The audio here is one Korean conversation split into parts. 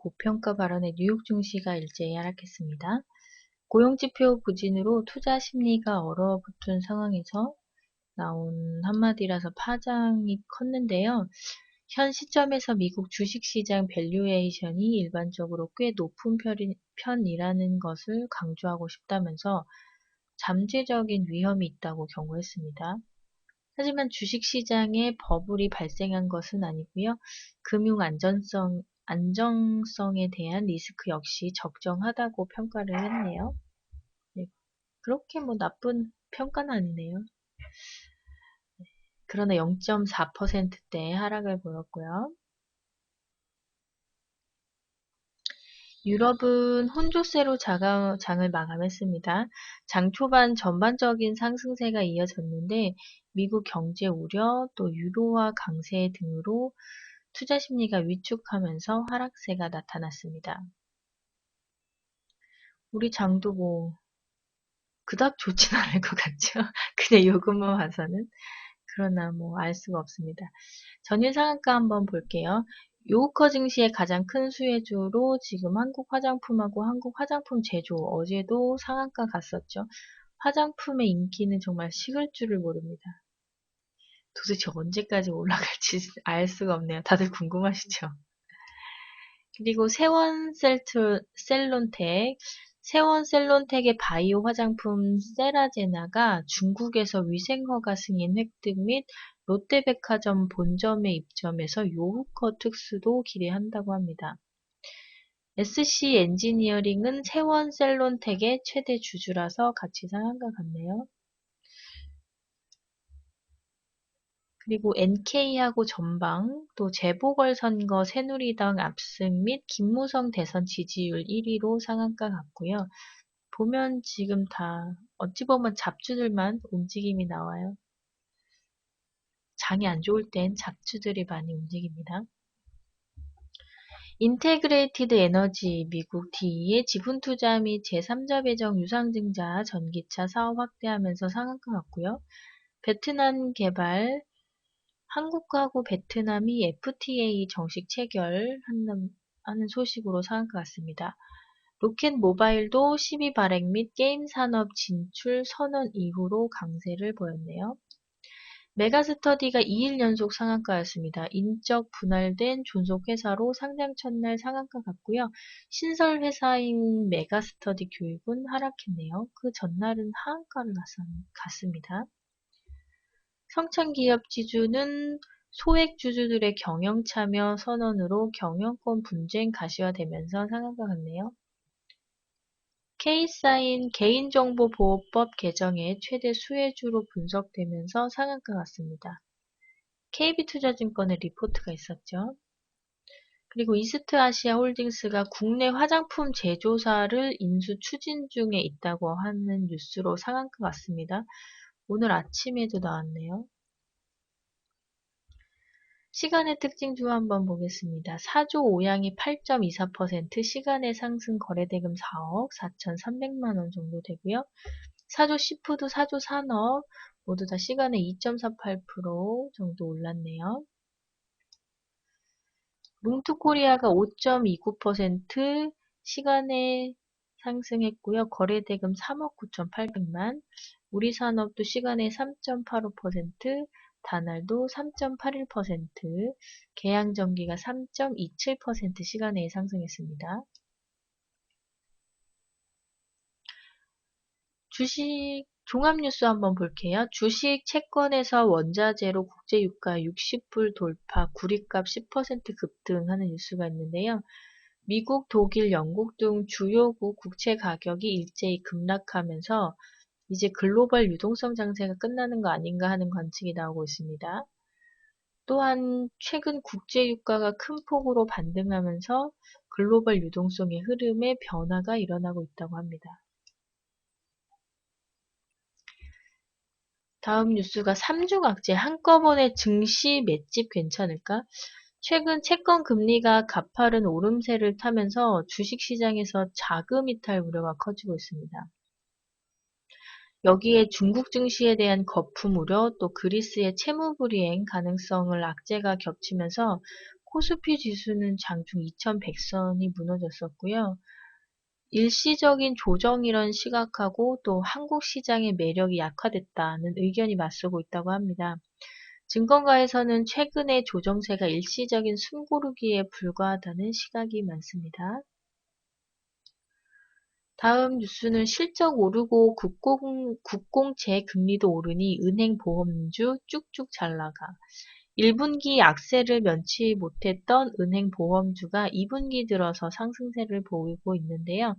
고평가 발언에 뉴욕 증시가 일제히 하락했습니다. 고용지표 부진으로 투자 심리가 얼어붙은 상황에서 나온 한마디라서 파장이 컸는데요. 현 시점에서 미국 주식시장 밸류에이션이 일반적으로 꽤 높은 편이라는 것을 강조하고 싶다면서 잠재적인 위험이 있다고 경고했습니다. 하지만 주식시장에 버블이 발생한 것은 아니고요. 금융 안정성에 대한 리스크 역시 적정하다고 평가를 했네요. 네, 그렇게 뭐 나쁜 평가는 아니네요. 그러나 0.4%대 하락을 보였고요. 유럽은 혼조세로 장을 마감했습니다. 장 초반 전반적인 상승세가 이어졌는데 미국 경제 우려, 또 유로화 강세 등으로 투자 심리가 위축하면서 하락세가 나타났습니다. 우리 장도 뭐 그닥 좋진 않을 것 같죠? 그냥 요것만 봐서는. 그러나 뭐 알 수가 없습니다. 전일 상한가 한번 볼게요. 요우커 증시의 가장 큰 수혜주로 지금 한국 화장품하고 한국 화장품 제조 어제도 상한가 갔었죠. 화장품의 인기는 정말 식을 줄을 모릅니다. 도대체 언제까지 올라갈지 알 수가 없네요. 다들 궁금하시죠? 그리고 세원셀론텍의 바이오 화장품 세라제나가 중국에서 위생허가 승인 획득 및 롯데백화점 본점의 입점에서 요후커 특수도 기대한다고 합니다. SC 엔지니어링은 세원셀론텍의 최대 주주라서 같이 상한가 같네요. 그리고 NK하고 전방, 또 재보궐선거 새누리당 압승 및 김무성 대선 지지율 1위로 상한가 같고요. 보면 지금 다 어찌 보면 잡주들만 움직임이 나와요. 장이 안 좋을 땐 잡주들이 많이 움직입니다. 인테그레이티드 에너지 미국 DE의 지분 투자 및 제3자 배정 유상증자 전기차 사업 확대하면서 상한가 같고요. 베트남 개발 한국하고 베트남이 FTA 정식 체결하는 소식으로 상한가 같습니다. 로켓 모바일도 12 발행 및 게임 산업 진출 선언 이후로 강세를 보였네요. 메가스터디가 2일 연속 상한가였습니다. 인적 분할된 존속 회사로 상장 첫날 상한가 같고요. 신설 회사인 메가스터디 교육은 하락했네요. 그 전날은 하한가를 갔습니다. 성찬기업 지주는 소액 주주들의 경영 참여 선언으로 경영권 분쟁 가시화되면서 상한가 같네요. K사인 개인정보보호법 개정의 최대 수혜주로 분석되면서 상한가 같습니다. KB투자증권의 리포트가 있었죠. 그리고 이스트아시아 홀딩스가 국내 화장품 제조사를 인수 추진 중에 있다고 하는 뉴스로 상한가 같습니다. 오늘 아침에도 나왔네요. 시간의 특징주 한번 보겠습니다. 사조 오양이 8.24%, 시간의 상승 거래대금 4억 4,300만원 정도 되고요. 사조 시푸드, 사조 산업 모두 다 시간에 2.48% 정도 올랐네요. 뭉투코리아가 5.29%, 시간에 상승했고요. 거래대금 3억 9,800만, 우리산업도 시간에 3.85%, 다날도 3.81%, 계양전기가 3.27% 시간에 상승했습니다. 주식 종합뉴스 한번 볼게요. 주식 채권에서 원자재로 국제유가 60불 돌파, 구리값 10% 급등하는 뉴스가 있는데요. 미국, 독일, 영국 등 주요국 국채 가격이 일제히 급락하면서 이제 글로벌 유동성 장세가 끝나는 거 아닌가 하는 관측이 나오고 있습니다. 또한 최근 국제유가가 큰 폭으로 반등하면서 글로벌 유동성의 흐름에 변화가 일어나고 있다고 합니다. 다음 뉴스가 3중 악재 한꺼번에 증시 맷집 괜찮을까? 최근 채권 금리가 가파른 오름세를 타면서 주식시장에서 자금 이탈 우려가 커지고 있습니다. 여기에 중국 증시에 대한 거품 우려, 또 그리스의 채무 불이행 가능성을 악재가 겹치면서 코스피 지수는 장중 2100선이 무너졌었고요. 일시적인 조정이란 시각하고 또 한국 시장의 매력이 약화됐다는 의견이 맞서고 있다고 합니다. 증권가에서는 최근의 조정세가 일시적인 숨고르기에 불과하다는 시각이 많습니다. 다음 뉴스는 실적 오르고 국공채 금리도 오르니 은행 보험주 쭉쭉 잘 나가. 1분기 악세를 면치 못했던 은행 보험주가 2분기 들어서 상승세를 보이고 있는데요.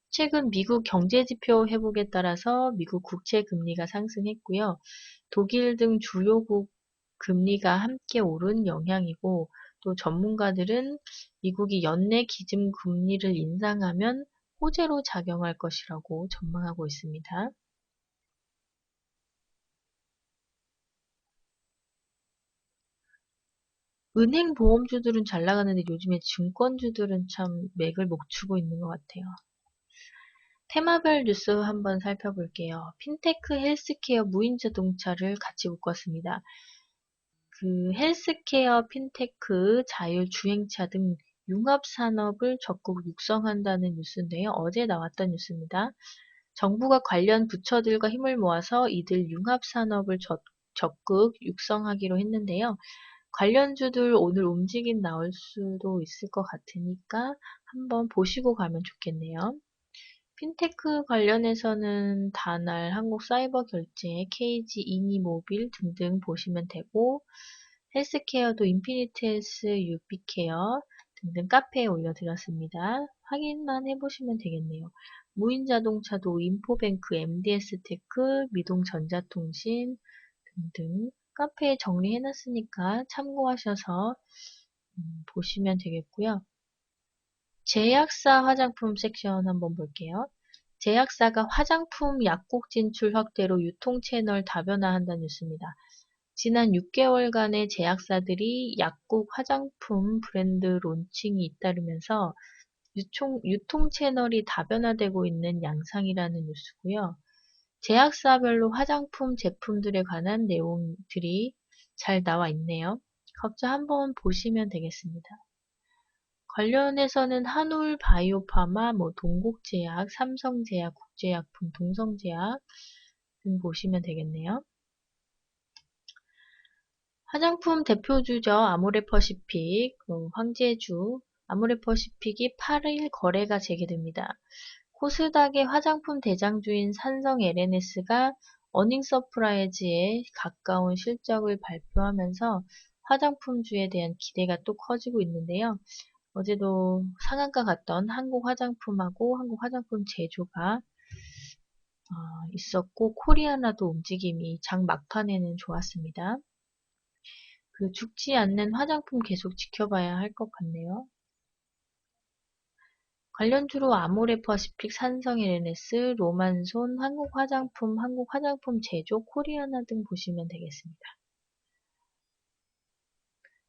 최근 미국 경제지표 회복에 따라서 미국 국채 금리가 상승했고요. 독일 등 주요국 금리가 함께 오른 영향이고, 또 전문가들은 미국이 연내 기준 금리를 인상하면 호재로 작용할 것이라고 전망하고 있습니다. 은행 보험주들은 잘 나가는데 요즘에 증권주들은 참 맥을 못 추고 있는 것 같아요. 테마별 뉴스 한번 살펴볼게요. 핀테크, 헬스케어, 무인자동차를 같이 묶었습니다. 헬스케어, 핀테크, 자율주행차 등 융합산업을 적극 육성한다는 뉴스인데요. 어제 나왔던 뉴스입니다. 정부가 관련 부처들과 힘을 모아서 이들 융합산업을 적극 육성하기로 했는데요. 관련주들 오늘 움직임 나올 수도 있을 것 같으니까 한번 보시고 가면 좋겠네요. 핀테크 관련해서는 다날, 한국사이버결제, KG, 이니모빌 등등 보시면 되고, 헬스케어도 인피니트 헬스, 유비케어 등등 카페에 올려드렸습니다. 확인만 해보시면 되겠네요. 무인자동차도 인포뱅크, MDS테크, 미동전자통신 등등 카페에 정리해놨으니까 참고하셔서 보시면 되겠고요. 제약사 화장품 섹션 한번 볼게요. 제약사가 화장품 약국 진출 확대로 유통 채널 다변화한다는 뉴스입니다. 지난 6개월간의 제약사들이 약국 화장품 브랜드 론칭이 잇따르면서 유통 채널이 다변화되고 있는 양상이라는 뉴스고요. 제약사별로 화장품 제품들에 관한 내용들이 잘 나와 있네요. 각자 한번 보시면 되겠습니다. 관련해서는 한울 바이오파마, 동국제약, 삼성제약, 국제약품, 동성제약 등 보시면 되겠네요. 화장품 대표주죠. 아모레퍼시픽, 황제주, 아모레퍼시픽이 8일 거래가 재개됩니다. 코스닥의 화장품 대장주인 산성 LNS가 어닝 서프라이즈에 가까운 실적을 발표하면서 화장품주에 대한 기대가 또 커지고 있는데요. 어제도 상한가 갔던 한국 화장품하고 한국 화장품 제조가 있었고, 코리아나도 움직임이 장 막판에는 좋았습니다. 죽지 않는 화장품 계속 지켜봐야 할 것 같네요. 관련주로 아모레퍼시픽, 삼성 LNS, 로만손, 한국 화장품 제조, 코리아나 등 보시면 되겠습니다.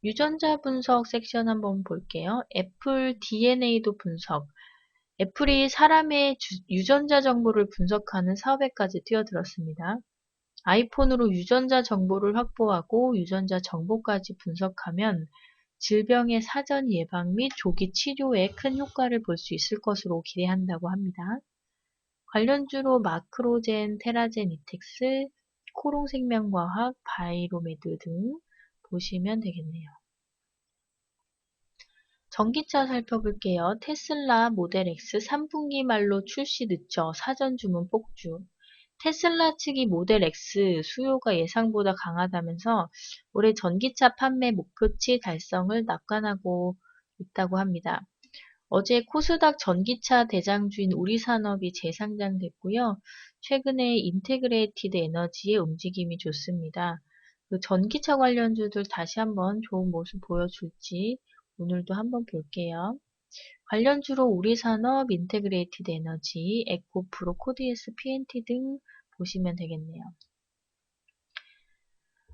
유전자 분석 섹션 한번 볼게요. 애플 DNA도 분석. 애플이 사람의 유전자 정보를 분석하는 사업에까지 뛰어들었습니다. 아이폰으로 유전자 정보를 확보하고 유전자 정보까지 분석하면 질병의 사전 예방 및 조기 치료에 큰 효과를 볼 수 있을 것으로 기대한다고 합니다. 관련주로 마크로젠, 테라젠 이텍스, 코롱생명과학, 바이로메드 등 보시면 되겠네요. 전기차 살펴볼게요. 테슬라 모델 X 3분기 말로 출시 늦춰 사전 주문 폭주. 테슬라 측이 모델 X 수요가 예상보다 강하다면서 올해 전기차 판매 목표치 달성을 낙관하고 있다고 합니다. 어제 코스닥 전기차 대장주인 우리산업이 재상장됐고요. 최근에 인테그레이티드 에너지의 움직임이 좋습니다. 전기차 관련주들 다시 한번 좋은 모습 보여줄지 오늘도 한번 볼게요. 관련주로 우리산업, 인테그레이티드 에너지, 에코프로, 코디에스, PNT 등 보시면 되겠네요.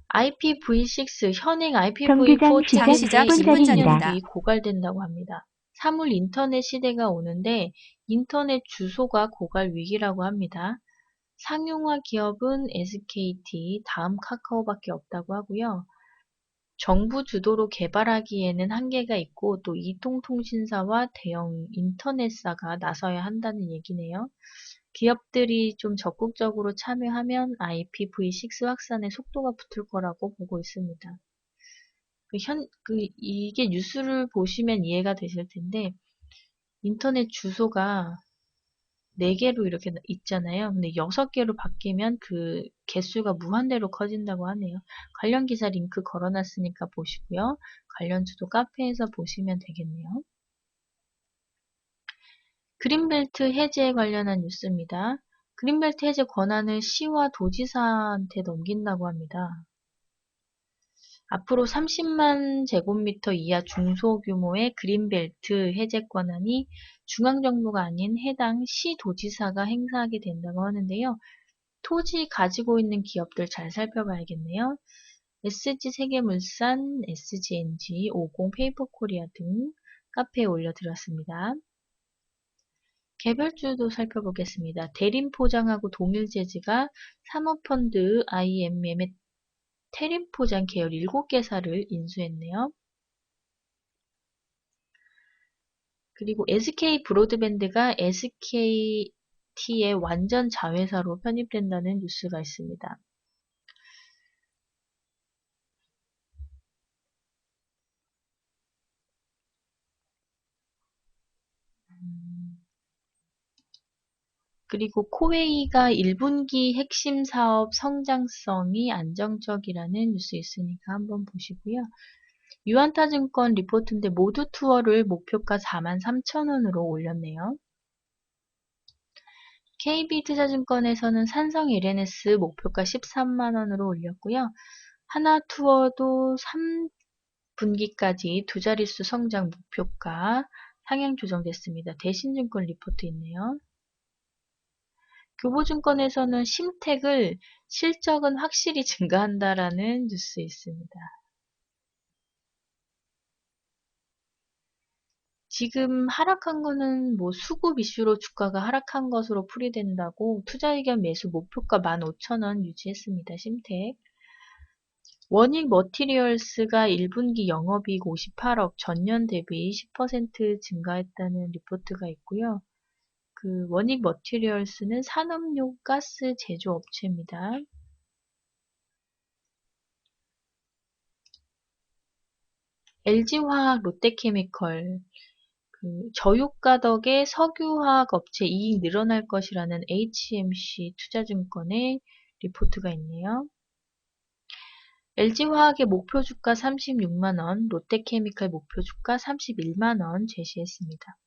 IPv6, 현행 IPv4 체계에 1년 뒤 고갈된다고 합니다. 사물 인터넷 시대가 오는데 인터넷 주소가 고갈 위기라고 합니다. 상용화 기업은 SKT, 다음 카카오밖에 없다고 하고요. 정부 주도로 개발하기에는 한계가 있고 또 이동통신사와 대형 인터넷사가 나서야 한다는 얘기네요. 기업들이 좀 적극적으로 참여하면 IPv6 확산에 속도가 붙을 거라고 보고 있습니다. 이게 뉴스를 보시면 이해가 되실 텐데, 인터넷 주소가 4개로 이렇게 있잖아요. 근데 6개로 바뀌면 그 개수가 무한대로 커진다고 하네요. 관련 기사 링크 걸어놨으니까 보시고요. 관련 주소 카페에서 보시면 되겠네요. 그린벨트 해제에 관련한 뉴스입니다. 그린벨트 해제 권한을 시와 도지사한테 넘긴다고 합니다. 앞으로 30만 제곱미터 이하 중소규모의 그린벨트 해제 권한이 중앙정부가 아닌 해당 시 도지사가 행사하게 된다고 하는데요. 토지 가지고 있는 기업들 잘 살펴봐야겠네요. SG세계물산, SGNG, 50페이퍼코리아 등 카페에 올려드렸습니다. 개별주도 살펴보겠습니다. 대림포장하고 동일재즈가 사모펀드 IMM의 태림포장 계열 7개사를 인수했네요. 그리고 SK 브로드밴드가 SKT의 완전 자회사로 편입된다는 뉴스가 있습니다. 그리고 코웨이가 1분기 핵심 사업 성장성이 안정적이라는 뉴스 있으니까 한번 보시고요. 유한타증권 리포트인데 모두 투어를 목표가 43,000원으로 올렸네요. KB투자증권에서는 산성 LNS 목표가 13만원으로 올렸고요. 하나투어도 3분기까지 두 자릿수 성장 목표가 상향 조정됐습니다. 대신증권 리포트 있네요. 교보증권에서는 심택을 실적은 확실히 증가한다라는 뉴스 있습니다. 지금 하락한 거는 뭐 수급 이슈로 주가가 하락한 것으로 풀이된다고 투자 의견 매수 목표가 15,000원 유지했습니다. 심택. 원익 머티리얼스가 1분기 영업이익 58억, 전년 대비 10% 증가했다는 리포트가 있고요. 그 원익 머티리얼스는 산업용 가스 제조업체입니다. LG화학, 롯데케미컬, 저유가 덕에 석유화학 업체 이익 늘어날 것이라는 HMC 투자증권의 리포트가 있네요. LG화학의 목표 주가 36만원, 롯데케미칼 목표 주가 31만원 제시했습니다.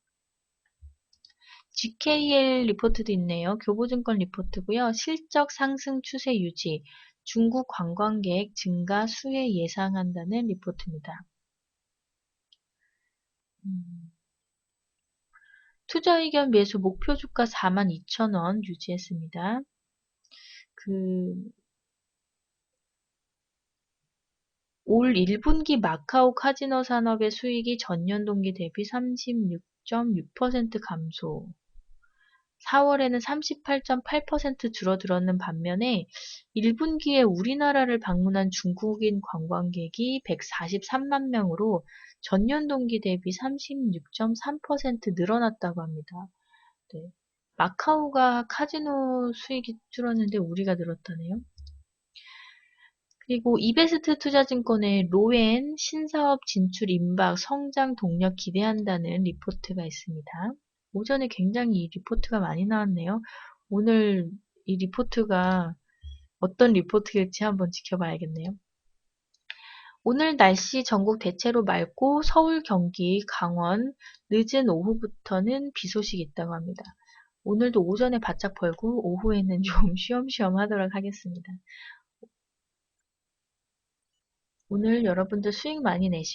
GKL 리포트도 있네요. 교보증권 리포트고요. 실적 상승 추세 유지, 중국 관광객 증가 수혜 예상한다는 리포트입니다. 투자 의견 매수 목표 주가 42,000원 유지했습니다. 올 1분기 마카오 카지노 산업의 수익이 전년 동기 대비 36.6% 감소. 4월에는 38.8% 줄어들었는 반면에 1분기에 우리나라를 방문한 중국인 관광객이 143만 명으로 전년 동기 대비 36.3% 늘어났다고 합니다. 네. 마카오가 카지노 수익이 줄었는데 우리가 늘었다네요. 그리고 이베스트 투자증권의 로엔 신사업 진출 임박 성장 동력 기대한다는 리포트가 있습니다. 오전에 굉장히 이 리포트가 많이 나왔네요. 오늘 이 리포트가 어떤 리포트일지 한번 지켜봐야겠네요. 오늘 날씨 전국 대체로 맑고 서울, 경기, 강원 늦은 오후부터는 비 소식이 있다고 합니다. 오늘도 오전에 바짝 벌고 오후에는 좀 쉬엄쉬엄 하도록 하겠습니다. 오늘 여러분들 수익 많이 내시고